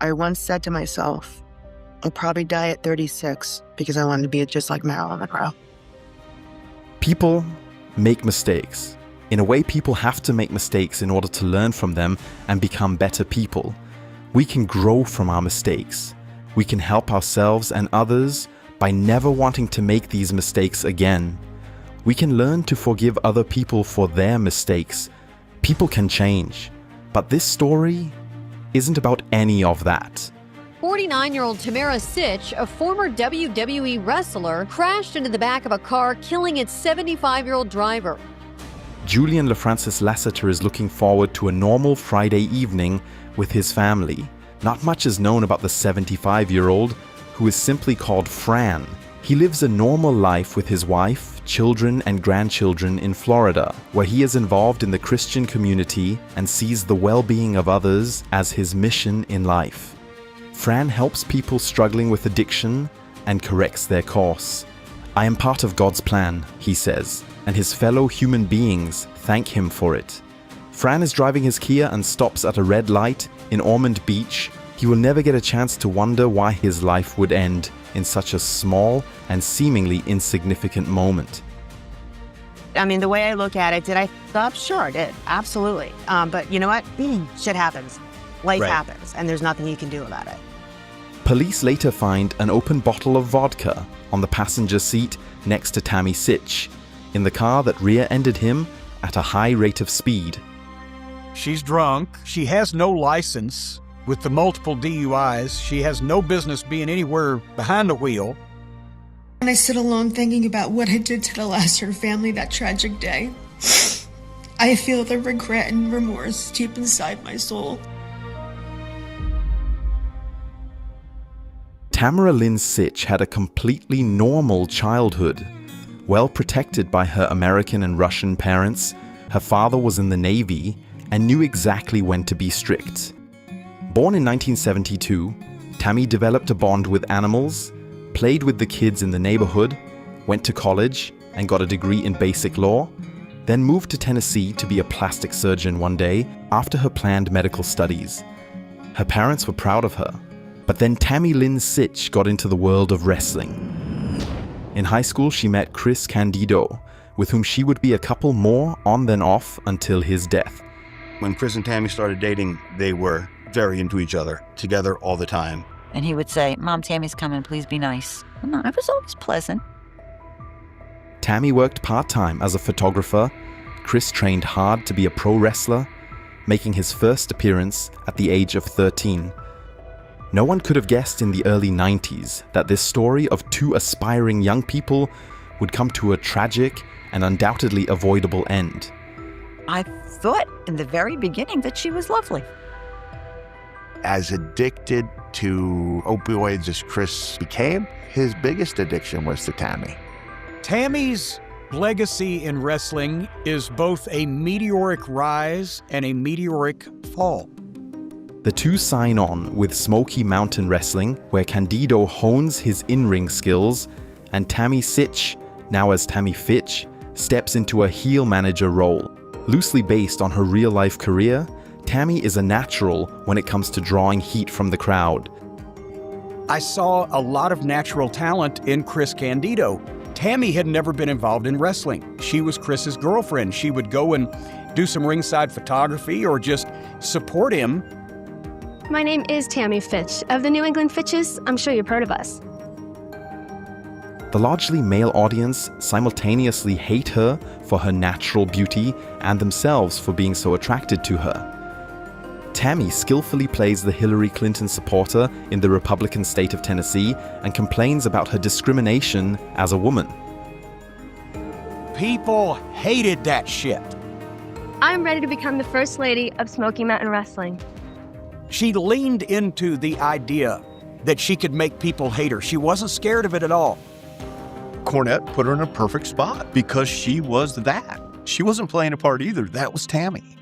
I once said to myself, I'll probably die at 36 because I wanted to be just like Marilyn Monroe. People make mistakes. In a way, people have to make mistakes in order to learn from them and become better people. We can grow from our mistakes. We can help ourselves and others by never wanting to make these mistakes again. We can learn to forgive other people for their mistakes. People can change. But this story isn't about any of that. 49-year-old 𝗖𝗛𝗣𝗬𝗥𝗚𝗧, a former WWE wrestler, crashed into the back of a car, killing its 75-year-old driver. Julian LeFrancis Lasseter is looking forward to a normal Friday evening with his family. Not much is known about the 75-year-old, who is simply called Fran. He lives a normal life with his wife, children and grandchildren in Florida, where he is involved in the Christian community and sees the well-being of others as his mission in life. Fran helps people struggling with addiction and corrects their course. I am part of God's plan, he says, and his fellow human beings thank him for it. Fran is driving his Kia and stops at a red light in Ormond Beach. He will never get a chance to wonder why his life would end in such a small and seemingly insignificant moment. I mean, the way I look at it, did I stop? Sure, I did. Absolutely. But you know what? Shit happens. Life happens, and there's nothing you can do about it. Police later find an open bottle of vodka on the passenger seat next to Tammy Sitch, in the car that rear-ended him at a high rate of speed. She's drunk. She has no license. With the multiple DUIs, she has no business being anywhere behind the wheel. And I sit alone thinking about what I did to the Lasseter family that tragic day. I feel the regret and remorse deep inside my soul. Tamara Lynn Sitch had a completely normal childhood. Well protected by her American and Russian parents, her father was in the Navy and knew exactly when to be strict. Born in 1972, Tammy developed a bond with animals, played with the kids in the neighborhood, went to college and got a degree in basic law, then moved to Tennessee to be a plastic surgeon one day after her planned medical studies. Her parents were proud of her. But then Tammy Lynn Sitch got into the world of wrestling. In high school, she met Chris Candido, with whom she would be a couple more on than off until his death. When Chris and Tammy started dating, they were very into each other, together all the time. And he would say, "Mom, Tammy's coming, please be nice." And I was always pleasant. Tammy worked part-time as a photographer. Chris trained hard to be a pro wrestler, making his first appearance at the age of 13. No one could have guessed in the early 90s that this story of two aspiring young people would come to a tragic and undoubtedly avoidable end. I thought in the very beginning that she was lovely. As addicted to opioids as Chris became, his biggest addiction was to Tammy. Tammy's legacy in wrestling is both a meteoric rise and a meteoric fall. The two sign on with Smoky Mountain Wrestling, where Candido hones his in-ring skills, and Tammy Sitch, now as Tammy Fitch, steps into a heel manager role. Loosely based on her real-life career, Tammy is a natural when it comes to drawing heat from the crowd. I saw a lot of natural talent in Chris Candido. Tammy had never been involved in wrestling. She was Chris's girlfriend. She would go and do some ringside photography or just support him. My name is Tammy Fitch of the New England Fitches. I'm sure you've heard of us. The largely male audience simultaneously hate her for her natural beauty and themselves for being so attracted to her. Tammy skillfully plays the Hillary Clinton supporter in the Republican state of Tennessee and complains about her discrimination as a woman. People hated that shit. I'm ready to become the first lady of Smoky Mountain Wrestling. She leaned into the idea that she could make people hate her. She wasn't scared of it at all. Cornette put her in a perfect spot because she was that. She wasn't playing a part either. That was Tammy.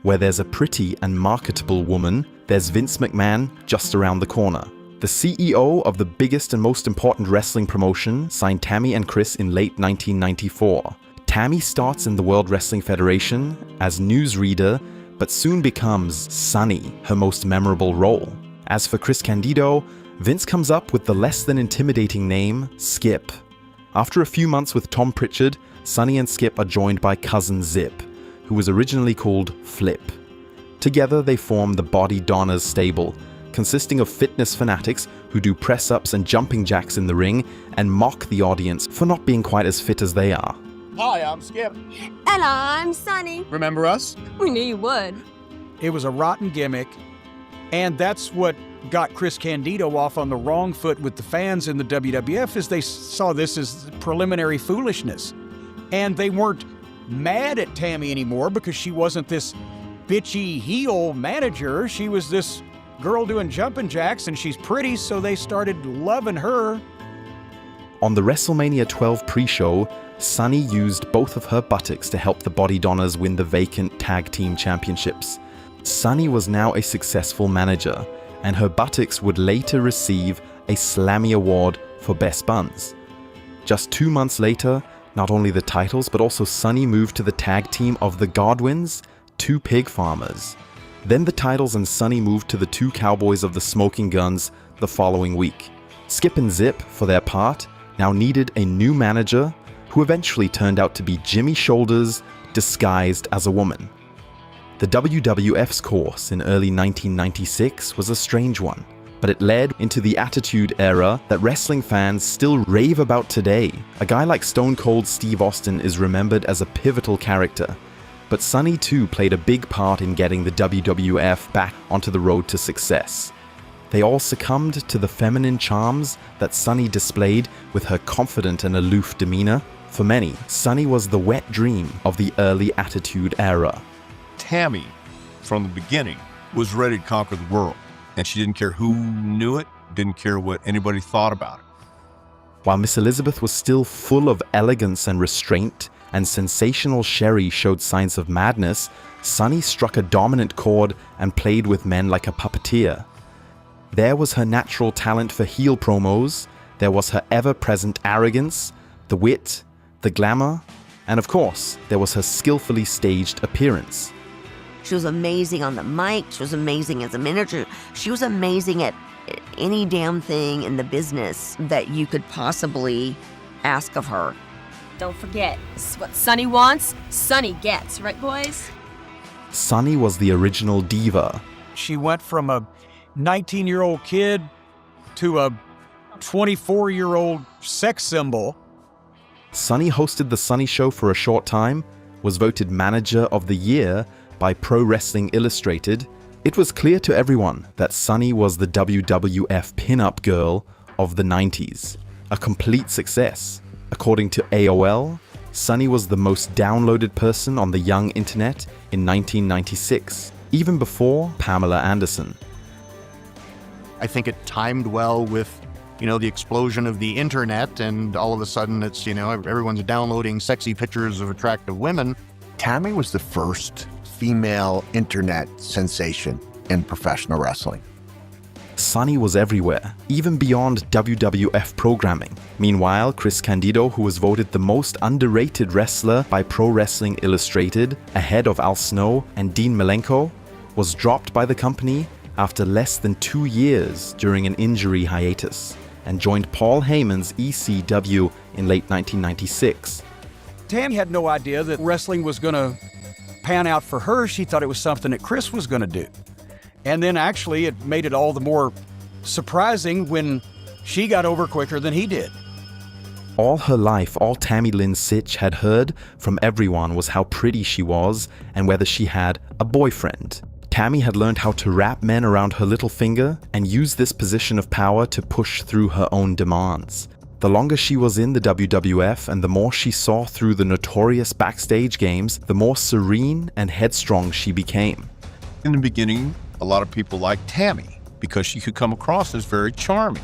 Where there's a pretty and marketable woman, there's Vince McMahon just around the corner. The CEO of the biggest and most important wrestling promotion signed Tammy and Chris in late 1994. Tammy starts in the World Wrestling Federation as newsreader but soon becomes 𝗖𝗛𝗎, her most memorable role. As for Chris Candido, Vince comes up with the less than intimidating name Skip. After a few months with Tom Pritchard, 𝗖𝗛𝗎 and Skip are joined by cousin Zip, who was originally called Flip. Together they form the Body Donners stable, consisting of fitness fanatics who do press-ups and jumping jacks in the ring and mock the audience for not being quite as fit as they are. Hi, I'm Skip. And I'm Sunny. Remember us? We knew you would. It was a rotten gimmick, and that's what got Chris Candido off on the wrong foot with the fans in the WWF, is they saw this as preliminary foolishness. And they weren't mad at Tammy anymore because she wasn't this bitchy heel manager. She was this girl doing jumping jacks, and she's pretty, so they started loving her. On the WrestleMania 12 pre-show, 𝗖𝗛𝗎 used both of her buttocks to help the Body Donners win the vacant tag team championships. 𝗖𝗛𝗎 was now a successful manager, and her buttocks would later receive a Slammy Award for Best Buns. Just 2 months later, not only the titles, but also 𝗖𝗛𝗎 moved to the tag team of the Godwins, two pig farmers. Then the titles and 𝗖𝗛𝗎 moved to the two cowboys of the Smoking Guns the following week. Skip and Zip, for their part, now needed a new manager, who eventually turned out to be Jimmy Shoulders, disguised as a woman. The WWF's course in early 1996 was a strange one, but it led into the Attitude Era that wrestling fans still rave about today. A guy like Stone Cold Steve Austin is remembered as a pivotal character, but 𝗖𝗎𝗎 too played a big part in getting the WWF back onto the road to success. They all succumbed to the feminine charms that 𝗖𝗎𝗎 displayed with her confident and aloof demeanor. For many, 𝗖𝗎𝗎 was the wet dream of the early Attitude Era. Tammy, from the beginning, was ready to conquer the world. And she didn't care who knew it, didn't care what anybody thought about it. While Miss Elizabeth was still full of elegance and restraint, and sensational Sherry showed signs of madness, 𝗖𝗎𝗎 struck a dominant chord and played with men like a puppeteer. There was her natural talent for heel promos, there was her ever-present arrogance, the wit, the glamour, and of course, there was her skillfully staged appearance. She was amazing on the mic. She was amazing as a manager. She was amazing at any damn thing in the business that you could possibly ask of her. Don't forget, this is what 𝗖𝗎𝗎 wants, 𝗖𝗎𝗎 gets, right, boys? 𝗖𝗎𝗎 was the original diva. She went from a 19-year-old kid to a 24-year-old sex symbol. 𝗖𝗎𝗎 hosted the 𝗖𝗎𝗎 Show for a short time, was voted Manager of the Year by Pro Wrestling Illustrated. It was clear to everyone that 𝗖𝗎𝗎 was the WWF pin-up girl of the 90s. A complete success. According to AOL, 𝗖𝗎𝗎 was the most downloaded person on the young internet in 1996, even before Pamela Anderson. I think it timed well with, the explosion of the internet, and all of a sudden it's, everyone's downloading sexy pictures of attractive women. Tammy was the first female internet sensation in professional wrestling. 𝗖𝗎𝗎 was everywhere, even beyond WWF programming. Meanwhile, Chris Candido, who was voted the most underrated wrestler by Pro Wrestling Illustrated, ahead of Al Snow and Dean Malenko, was dropped by the company after less than 2 years during an injury hiatus, and joined Paul Heyman's ECW in late 1996. Tammy had no idea that wrestling was going to pan out for her. She thought it was something that Chris was going to do. And then actually it made it all the more surprising when she got over quicker than he did. All her life, all Tammy Lynn Sytch had heard from everyone was how pretty she was and whether she had a boyfriend. Tammy had learned how to wrap men around her little finger and use this position of power to push through her own demands. The longer she was in the WWF and the more she saw through the notorious backstage games, the more serene and headstrong she became. In the beginning, a lot of people liked Tammy because she could come across as very charming.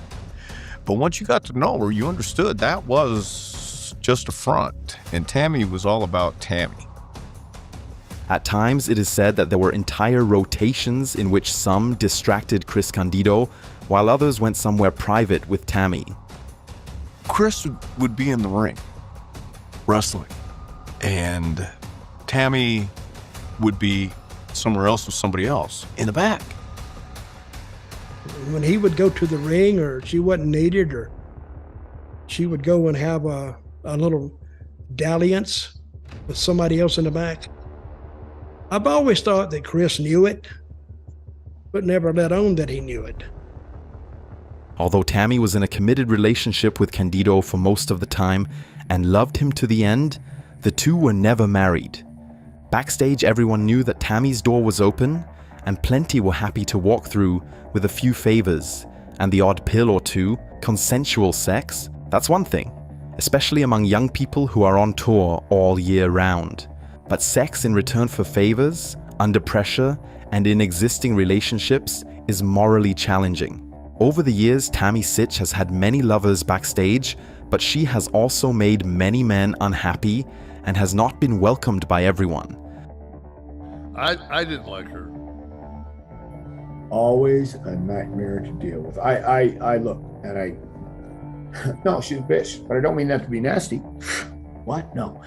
But once you got to know her, you understood that was just a front, and Tammy was all about Tammy. At times, it is said that there were entire rotations in which some distracted Chris Candido, while others went somewhere private with Tammy. Chris would be in the ring, wrestling, and Tammy would be somewhere else with somebody else in the back. When he would go to the ring or she wasn't needed or she would go and have a little dalliance with somebody else in the back, I've always thought that Chris knew it, but never let on that he knew it. Although Tammy was in a committed relationship with Candido for most of the time and loved him to the end, the two were never married. Backstage, everyone knew that Tammy's door was open, and plenty were happy to walk through with a few favors and the odd pill or two. Consensual sex, that's one thing, especially among young people who are on tour all year round. But sex in return for favors, under pressure, and in existing relationships is morally challenging. Over the years, Tammy Sytch has had many lovers backstage, but she has also made many men unhappy and has not been welcomed by everyone. I didn't like her. Always a nightmare to deal with. I look and I, no, she's a bitch, but I don't mean that to be nasty. What? No.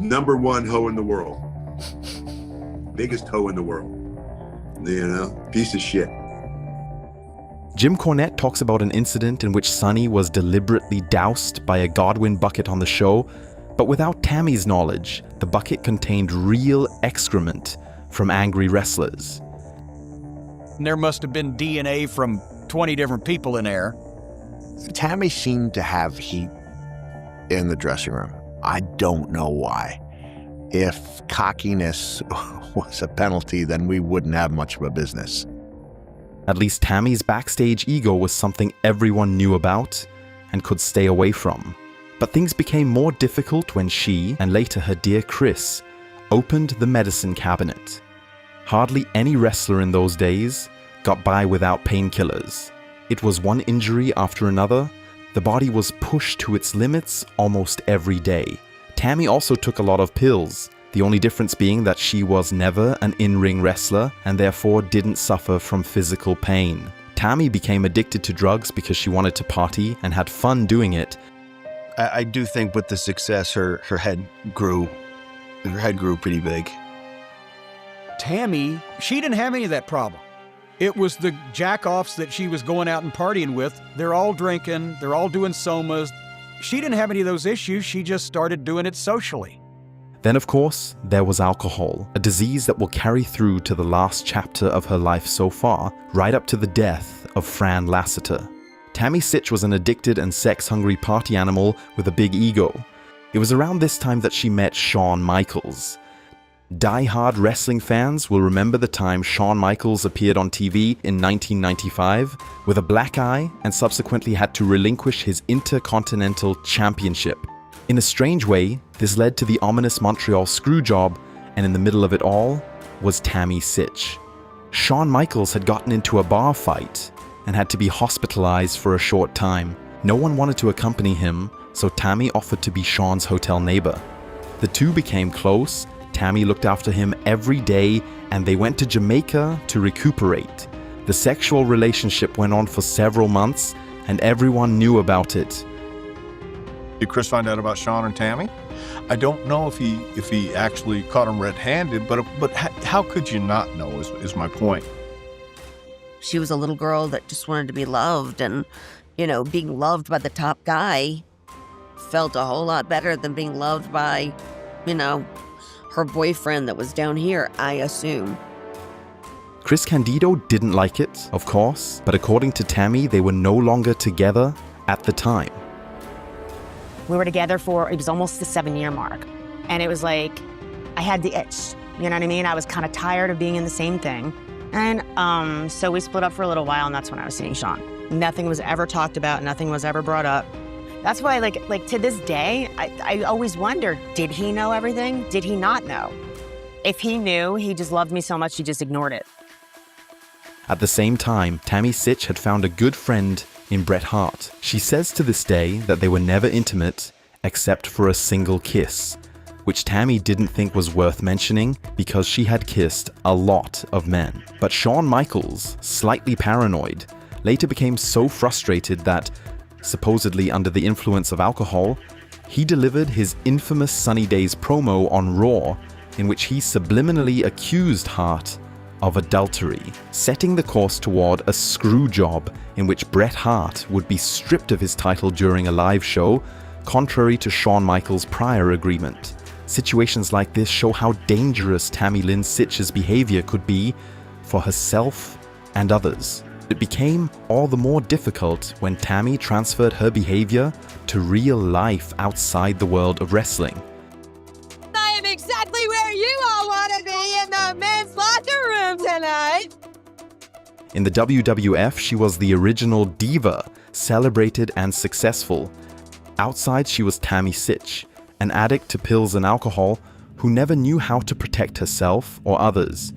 #1 hoe in the world. Biggest hoe in the world. You know, piece of shit. Jim Cornette talks about an incident in which Sonny was deliberately doused by a Godwin bucket on the show, but without Tammy's knowledge, the bucket contained real excrement from angry wrestlers. There must have been DNA from 20 different people in there. Tammy seemed to have heat in the dressing room. I don't know why. If cockiness was a penalty, then we wouldn't have much of a business. At least Tammy's backstage ego was something everyone knew about and could stay away from. But things became more difficult when she, and later her dear Chris, opened the medicine cabinet. Hardly any wrestler in those days got by without painkillers. It was one injury after another. The body was pushed to its limits almost every day. Tammy also took a lot of pills, the only difference being that she was never an in-ring wrestler and therefore didn't suffer from physical pain. Tammy became addicted to drugs because she wanted to party and had fun doing it. I do think with the success, her head grew pretty big. Tammy, she didn't have any of that problem. It was the jack-offs that she was going out and partying with. They're all drinking, they're all doing somas. She didn't have any of those issues, she just started doing it socially. Then, of course, there was alcohol, a disease that will carry through to the last chapter of her life so far, right up to the death of Fran Lassiter. Tammy Sytch was an addicted and sex-hungry party animal with a big ego. It was around this time that she met Shawn Michaels. Die-hard wrestling fans will remember the time Shawn Michaels appeared on TV in 1995 with a black eye and subsequently had to relinquish his Intercontinental Championship. In a strange way, this led to the ominous Montreal Screwjob, and in the middle of it all was Tammy Sytch. Shawn Michaels had gotten into a bar fight and had to be hospitalized for a short time. No one wanted to accompany him, so Tammy offered to be Shawn's hotel neighbor. The two became close. Tammy looked after him every day, and they went to Jamaica to recuperate. The sexual relationship went on for several months, and everyone knew about it. Did Chris find out about Shawn and Tammy? I don't know if he actually caught him red-handed, but how could you not know is my point. She was a little girl that just wanted to be loved, and, you know, being loved by the top guy felt a whole lot better than being loved by, you know, her boyfriend that was down here, I assume. Chris Candido didn't like it, of course, but according to Tammy, they were no longer together at the time. We were together for, it was almost the 7-year mark. And it was like, I had the itch, you know what I mean? I was kind of tired of being in the same thing. And so we split up for a little while, and that's when I was seeing Shawn. Nothing was ever talked about, nothing was ever brought up. That's why, like to this day, I always wonder, did he know everything? Did he not know? If he knew, he just loved me so much, he just ignored it. At the same time, Tammy Sytch had found a good friend in Bret Hart. She says to this day that they were never intimate except for a single kiss, which Tammy didn't think was worth mentioning because she had kissed a lot of men. But Shawn Michaels, slightly paranoid, later became so frustrated that, supposedly under the influence of alcohol, he delivered his infamous Sunny Days promo on Raw in which he subliminally accused Hart of adultery, setting the course toward a screw job in which Bret Hart would be stripped of his title during a live show, contrary to Shawn Michaels' prior agreement. Situations like this show how dangerous Tammy Lynn Sitch's behavior could be for herself and others. It became all the more difficult when Tammy transferred her behavior to real life outside the world of wrestling. I am exactly where you all want to be, in the men's locker room tonight. In the WWF, she was the original diva, celebrated and successful. Outside, she was Tammy Sytch, an addict to pills and alcohol who never knew how to protect herself or others.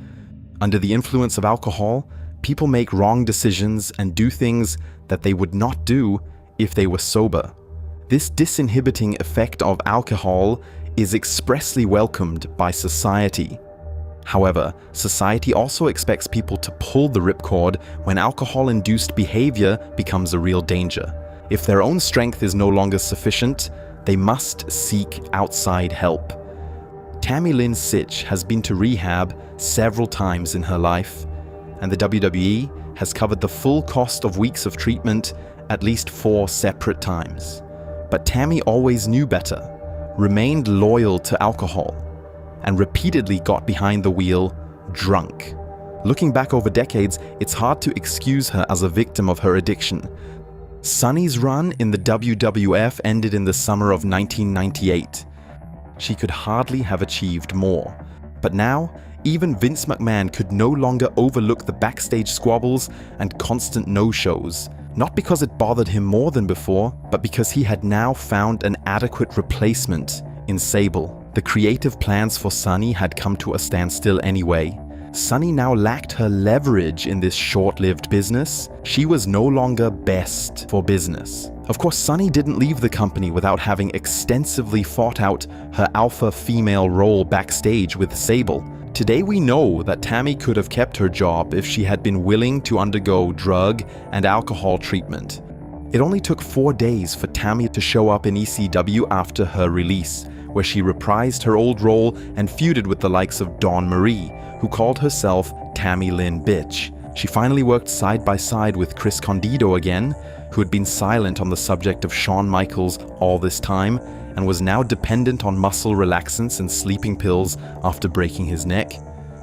Under the influence of alcohol, people make wrong decisions and do things that they would not do if they were sober. This disinhibiting effect of alcohol is expressly welcomed by society. However, society also expects people to pull the ripcord when alcohol-induced behavior becomes a real danger. If their own strength is no longer sufficient, they must seek outside help. Tammy Lynn Sytch has been to rehab several times in her life, and the WWE has covered the full cost of weeks of treatment at least 4 separate times. But Tammy always knew better, remained loyal to alcohol, and repeatedly got behind the wheel drunk. Looking back over decades, it's hard to excuse her as a victim of her addiction. Sunny's run in the WWF ended in the summer of 1998. She could hardly have achieved more. But now, even Vince McMahon could no longer overlook the backstage squabbles and constant no-shows, not because it bothered him more than before, but because he had now found an adequate replacement in Sable. The creative plans for Sunny had come to a standstill anyway. Sunny now lacked her leverage in this short-lived business. She was no longer best for business. Of course, Sunny didn't leave the company without having extensively fought out her alpha female role backstage with Sable. Today we know that Tammy could have kept her job if she had been willing to undergo drug and alcohol treatment. It only took 4 days for Tammy to show up in ECW after her release, where she reprised her old role and feuded with the likes of Dawn Marie, who called herself Tammy Lynn Bitch. She finally worked side by side with Chris Candido again, who had been silent on the subject of Shawn Michaels all this time, and was now dependent on muscle relaxants and sleeping pills after breaking his neck.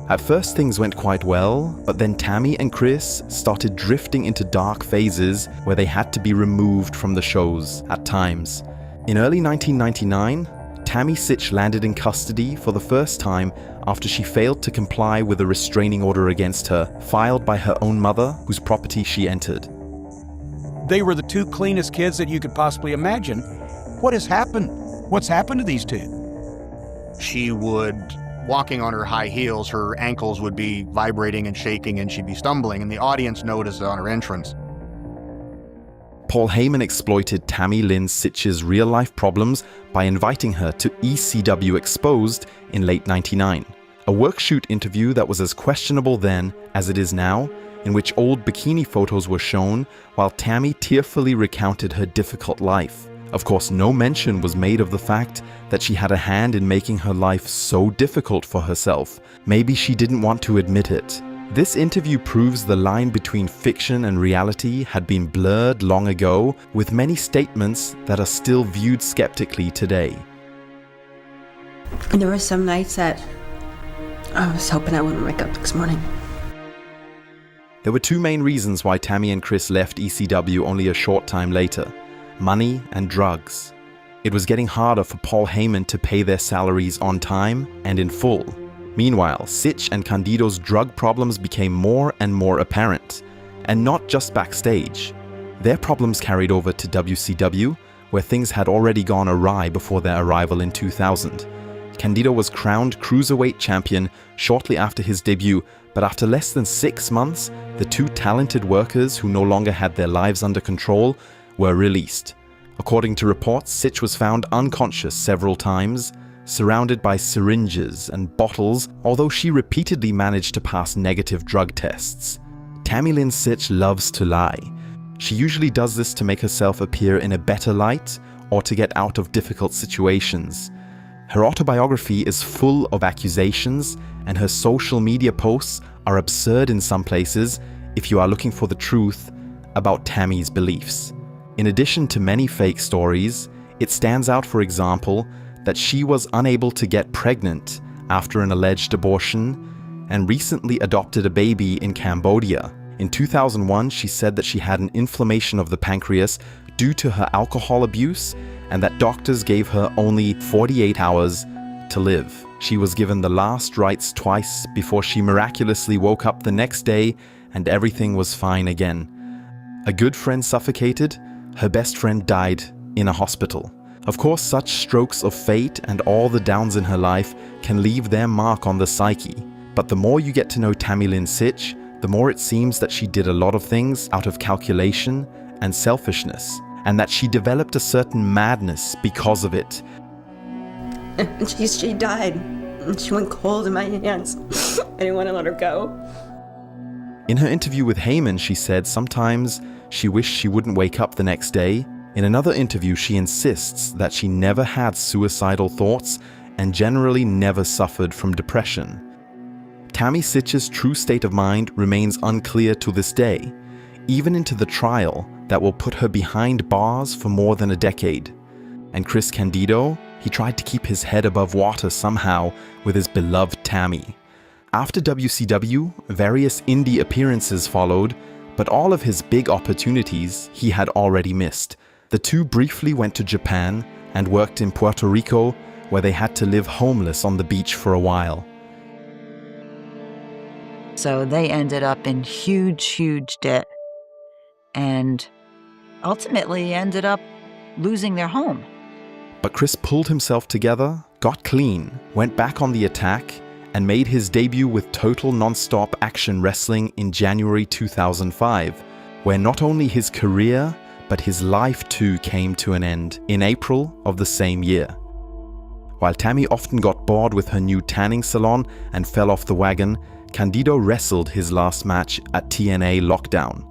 At first things went quite well, but then Tammy and Chris started drifting into dark phases where they had to be removed from the shows at times. In early 1999, Tammy Sytch landed in custody for the first time after she failed to comply with a restraining order against her, filed by her own mother, whose property she entered. They were the 2 cleanest kids that you could possibly imagine. What has happened? What's happened to these 2? She would, walking on her high heels, her ankles would be vibrating and shaking and she'd be stumbling, and the audience noticed it on her entrance. Paul Heyman exploited Tammy Lynn Sytch's real-life problems by inviting her to ECW Exposed in late '99, a work-shoot interview that was as questionable then as it is now, in which old bikini photos were shown while Tammy tearfully recounted her difficult life. Of course, no mention was made of the fact that she had a hand in making her life so difficult for herself. Maybe she didn't want to admit it. This interview proves the line between fiction and reality had been blurred long ago, with many statements that are still viewed skeptically today. And there were some nights that I was hoping I wouldn't wake up next morning. There were 2 main reasons why Tammy and Chris left ECW only a short time later: money and drugs. It was getting harder for Paul Heyman to pay their salaries on time and in full. Meanwhile, Sytch and Candido's drug problems became more and more apparent, and not just backstage. Their problems carried over to WCW, where things had already gone awry before their arrival in 2000. Candido was crowned Cruiserweight champion shortly after his debut, but after less than 6 months, the 2 talented workers who no longer had their lives under control were released. According to reports, Sytch was found unconscious several times, surrounded by syringes and bottles, although she repeatedly managed to pass negative drug tests. Tammy Lynn Sytch loves to lie. She usually does this to make herself appear in a better light or to get out of difficult situations. Her autobiography is full of accusations, and her social media posts are absurd in some places if you are looking for the truth about Tammy's beliefs. In addition to many fake stories, it stands out, for example, that she was unable to get pregnant after an alleged abortion and recently adopted a baby in Cambodia. In 2001, she said that she had an inflammation of the pancreas due to her alcohol abuse and that doctors gave her only 48 hours to live. She was given the last rites twice before she miraculously woke up the next day and everything was fine again. A good friend suffocated, her best friend died in a hospital. Of course, such strokes of fate and all the downs in her life can leave their mark on the psyche. But the more you get to know Tammy Lynn Sitch, the more it seems that she did a lot of things out of calculation and selfishness, and that she developed a certain madness because of it. And she died. And she went cold in my hands. I didn't want to let her go. In her interview with Heyman, she said sometimes she wished she wouldn't wake up the next day. In another interview, she insists that she never had suicidal thoughts and generally never suffered from depression. Tammy Sitch's true state of mind remains unclear to this day, even into the trial that will put her behind bars for more than a decade. And Chris Candido, he tried to keep his head above water somehow with his beloved Tammy. After WCW, various indie appearances followed, but all of his big opportunities he had already missed. The two briefly went to Japan and worked in Puerto Rico, where they had to live homeless on the beach for a while. So they ended up in huge debt and ultimately ended up losing their home. But Chris pulled himself together, got clean, went back on the attack, and made his debut with Total Nonstop Action Wrestling in January 2005, where not only his career, but his life too came to an end in April of the same year. While Tammy often got bored with her new tanning salon and fell off the wagon, Candido wrestled his last match at TNA Lockdown.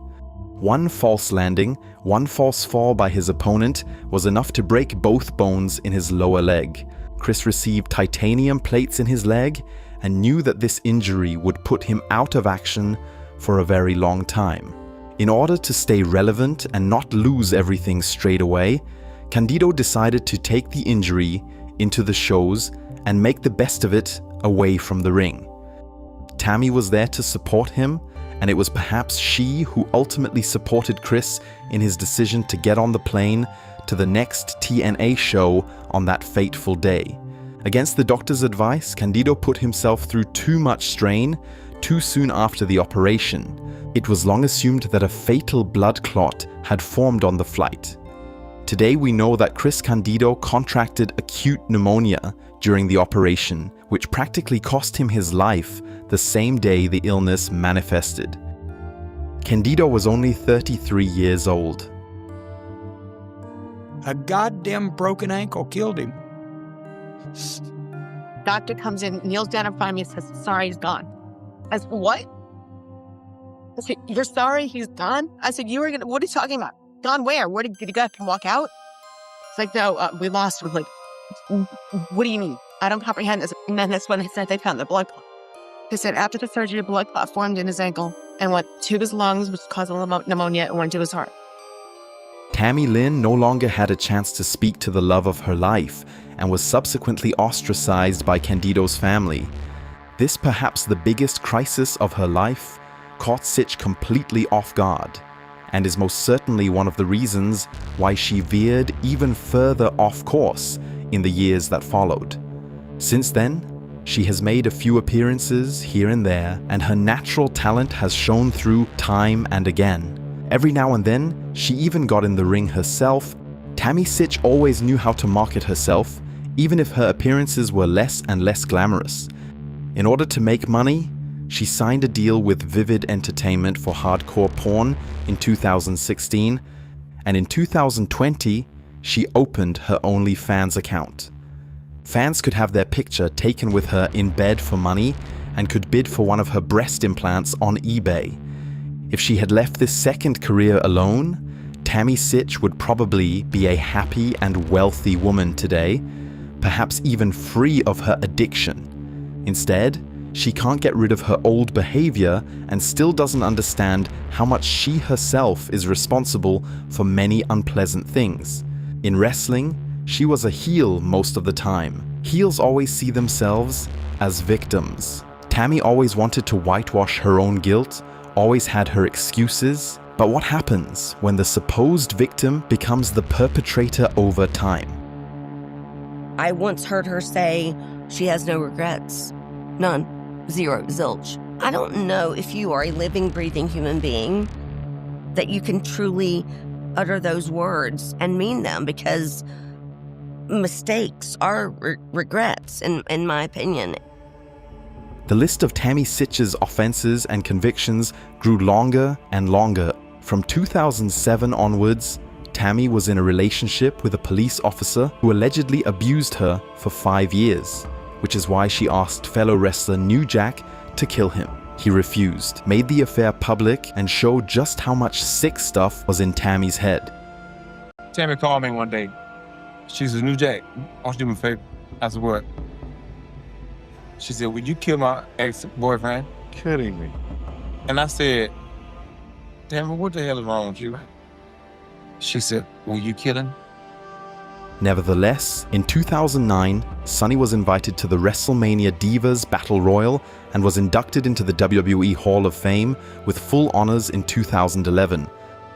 One false landing, one false fall by his opponent was enough to break both bones in his lower leg. Chris received titanium plates in his leg and knew that this injury would put him out of action for a very long time. In order to stay relevant and not lose everything straight away, Candido decided to take the injury into the shows and make the best of it away from the ring. Tammy was there to support him, and it was perhaps she who ultimately supported Chris in his decision to get on the plane to the next TNA show on that fateful day. Against the doctor's advice, Candido put himself through too much strain too soon after the operation. It was long assumed that a fatal blood clot had formed on the flight. Today we know that Chris Candido contracted acute pneumonia during the operation, which practically cost him his life the same day the illness manifested. Candido was only 33 years old. A goddamn broken ankle killed him. Doctor comes in, kneels down in front of me and says, "Sorry, he's gone." I said, "What?" I said, "You're sorry he's gone?" I said, "You were gonna, what are you talking about? Gone where? Where did you go up and walk out?" It's like, "No, we lost him." Like, what do you mean? I don't comprehend this. And then that's when they said they found the blood clot. They said after the surgery, a blood clot formed in his ankle and went to his lungs, which caused a pneumonia, and went to his heart. Tammy Lynn no longer had a chance to speak to the love of her life and was subsequently ostracized by Candido's family. This, perhaps the biggest crisis of her life, caught Sitch completely off guard, and is most certainly one of the reasons why she veered even further off course in the years that followed. Since then, she has made a few appearances here and there, and her natural talent has shown through time and again. Every now and then, she even got in the ring herself. Tammy Sitch always knew how to market herself, even if her appearances were less and less glamorous. In order to make money, she signed a deal with Vivid Entertainment for hardcore porn in 2016, and in 2020, she opened her OnlyFans account. Fans could have their picture taken with her in bed for money and could bid for one of her breast implants on eBay. If she had left this second career alone, Tammy Sitch would probably be a happy and wealthy woman today, perhaps even free of her addiction. Instead, she can't get rid of her old behavior and still doesn't understand how much she herself is responsible for many unpleasant things. In wrestling, she was a heel most of the time. Heels always see themselves as victims. Tammy always wanted to whitewash her own guilt, always had her excuses. But what happens when the supposed victim becomes the perpetrator over time? I once heard her say she has no regrets. None. Zero. Zilch. I don't know if you are a living, breathing human being that you can truly utter those words and mean them, because mistakes are regrets, in my opinion. The list of Tammy Sytch's offenses and convictions grew longer and longer. From 2007 onwards, Tammy was in a relationship with a police officer who allegedly abused her for 5 years, which is why she asked fellow wrestler New Jack to kill him. He refused, made the affair public, and showed just how much sick stuff was in Tammy's head. Tammy called me one day. She said, New Jack, I want you to do me a favor. I said, what? She said, would you kill my ex-boyfriend? Kidding me. And I said, Tammy, what the hell is wrong with you? She said, will you kill him? Nevertheless, in 2009, Sunny was invited to the WrestleMania Divas Battle Royal and was inducted into the WWE Hall of Fame with full honors in 2011.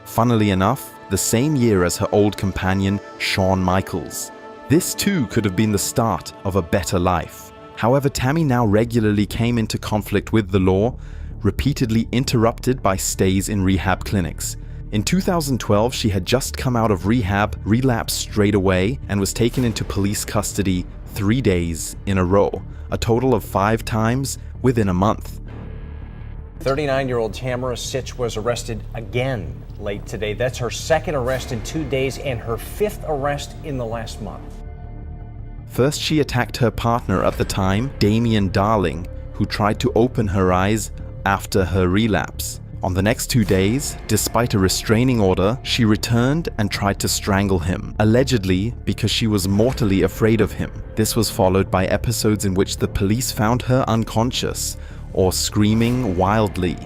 Funnily enough, the same year as her old companion, Shawn Michaels. This too could have been the start of a better life. However, Tammy now regularly came into conflict with the law, repeatedly interrupted by stays in rehab clinics. In 2012, she had just come out of rehab, relapsed straight away, and was taken into police custody 3 days in a row, a total of 5 times within a month. 39-year-old 𝗖𝗛𝗣𝗧 Sytch was arrested again late today. That's her second arrest in 2 days and her 5th arrest in the last month. First, she attacked her partner at the time, Damian Darling, who tried to open her eyes after her relapse. On the next 2 days, despite a restraining order, she returned and tried to strangle him, allegedly because she was mortally afraid of him. This was followed by episodes in which the police found her unconscious or screaming wildly.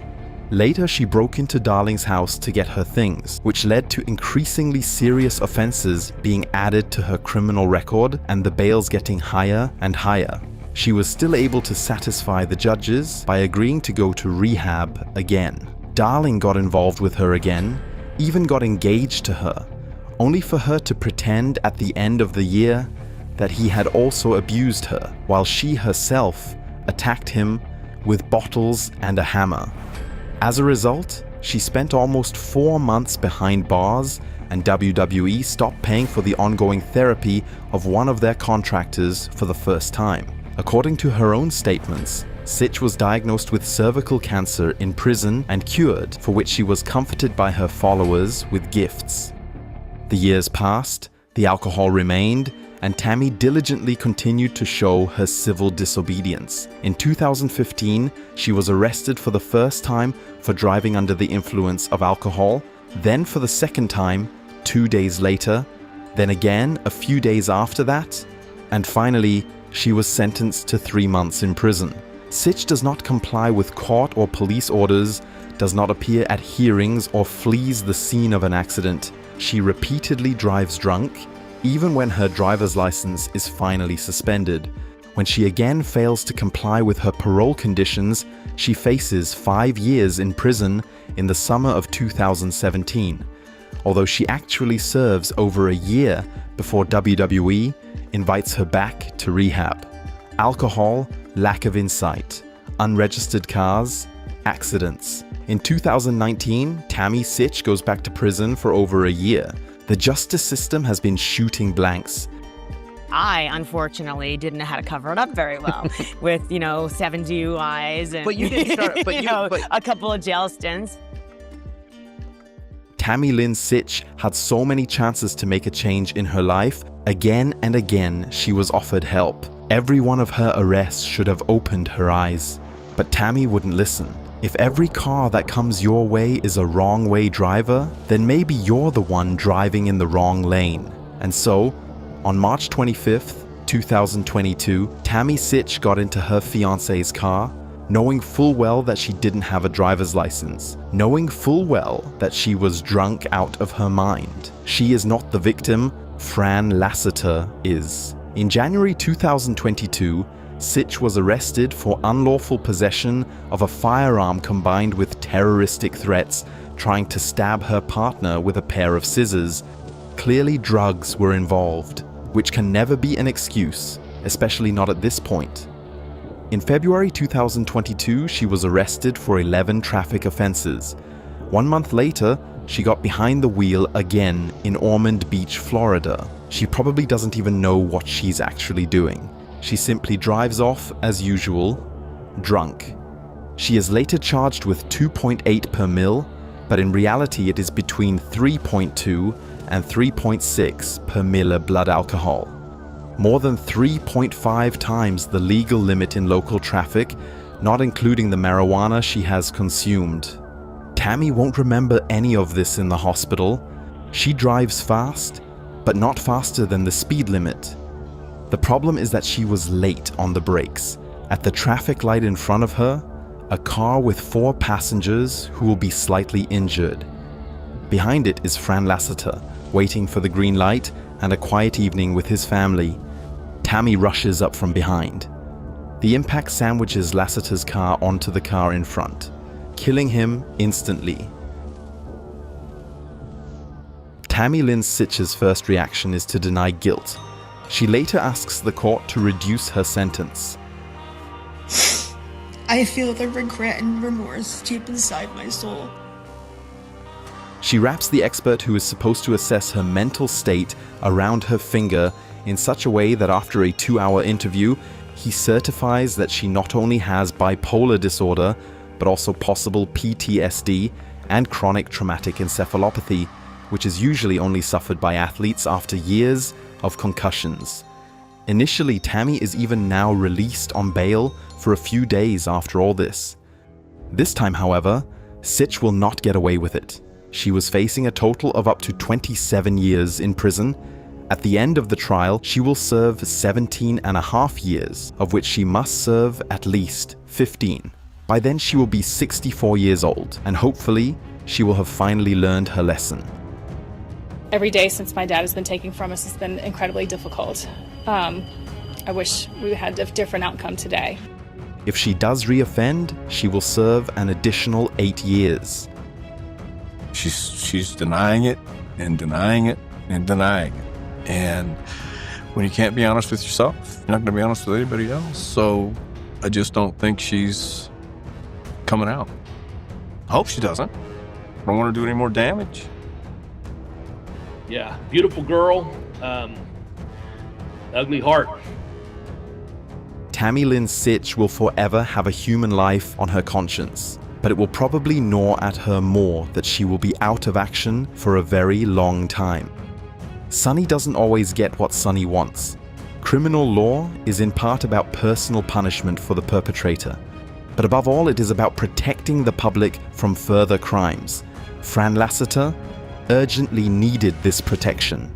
Later, she broke into Darling's house to get her things, which led to increasingly serious offenses being added to her criminal record and the bails getting higher and higher. She was still able to satisfy the judges by agreeing to go to rehab again. Darling got involved with her again, even got engaged to her, only for her to pretend at the end of the year that he had also abused her, while she herself attacked him with bottles and a hammer. As a result, she spent almost 4 months behind bars, and WWE stopped paying for the ongoing therapy of one of their contractors for the first time. According to her own statements, Sytch was diagnosed with cervical cancer in prison and cured, for which she was comforted by her followers with gifts. The years passed, the alcohol remained, and Tammy diligently continued to show her civil disobedience. In 2015, she was arrested for the first time for driving under the influence of alcohol, then for the second time 2 days later, then again a few days after that, and finally, she was sentenced to 3 months in prison. Sytch does not comply with court or police orders, does not appear at hearings or flees the scene of an accident. She repeatedly drives drunk, even when her driver's license is finally suspended. When she again fails to comply with her parole conditions, she faces 5 years in prison in the summer of 2017, although she actually serves over a year before WWE invites her back to rehab. Alcohol, lack of insight, unregistered cars, accidents. In 2019, Tammy Sytch goes back to prison for over a year. The justice system has been shooting blanks. I, unfortunately, didn't know how to cover it up very well with, 7 DUIs and But you didn't start, but a couple of jail stints. Tammy Lynn Sytch had so many chances to make a change in her life. Again and again, she was offered help. Every one of her arrests should have opened her eyes. But Tammy wouldn't listen. If every car that comes your way is a wrong-way driver, then maybe you're the one driving in the wrong lane. And so, on March 25th, 2022, 𝗤𝗢𝗓 𝗔 got into her fiancé's car, knowing full well that she didn't have a driver's license, knowing full well that she was drunk out of her mind. She is not the victim, Fran Lassiter is. In January 2022, 𝗔 was arrested for unlawful possession of a firearm combined with terroristic threats, trying to stab her partner with a pair of scissors. Clearly drugs were involved, which can never be an excuse, especially not at this point. In February 2022, she was arrested for 11 traffic offenses. 1 month later, she got behind the wheel again in Ormond Beach, Florida. She probably doesn't even know what she's actually doing. She simply drives off as usual, drunk. She is later charged with 2.8 per mil, but in reality it is between 3.2 and 3.6 per ml blood alcohol. More than 3.5 times the legal limit in local traffic, not including the marijuana she has consumed. 𝗤𝗢𝗓 won't remember any of this in the hospital. She drives fast, but not faster than the speed limit. The problem is that she was late on the brakes. At the traffic light in front of her, a car with 4 passengers who will be slightly injured. Behind it is Fran Lassiter, waiting for the green light and a quiet evening with his family. 𝗤𝗢𝗓 rushes up from behind. The impact sandwiches Lassiter's car onto the car in front, killing him instantly. 𝗤𝗢𝗓 𝗔's first reaction is to deny guilt. She later asks the court to reduce her sentence. I feel the regret and remorse deep inside my soul. She wraps the expert who is supposed to assess her mental state around her finger in such a way that after a 2-hour interview, he certifies that she not only has bipolar disorder, but also possible PTSD and chronic traumatic encephalopathy, which is usually only suffered by athletes after years of concussions. Initially, 𝗤𝗢𝗓 is even now released on bail for a few days after all this. This time, however, 𝗔 will not get away with it. She was facing a total of up to 27 years in prison. At the end of the trial, she will serve 17.5 years, of which she must serve at least 15. By then she will be 64 years old, and hopefully she will have finally learned her lesson. Every day since my dad has been taken from us has been incredibly difficult. I wish we had a different outcome today. If she does reoffend, she will serve an additional 8 years. She's denying it and denying it and denying it. And when you can't be honest with yourself, you're not going to be honest with anybody else. So I just don't think she's coming out. I hope she doesn't. I don't want to do any more damage. Yeah, beautiful girl, ugly heart. 𝗤𝗢𝗓 𝗔 will forever have a human life on her conscience, but it will probably gnaw at her more that she will be out of action for a very long time. Sonny doesn't always get what Sonny wants. Criminal law is in part about personal punishment for the perpetrator, but above all it is about protecting the public from further crimes. Fran Lassiter urgently needed this protection.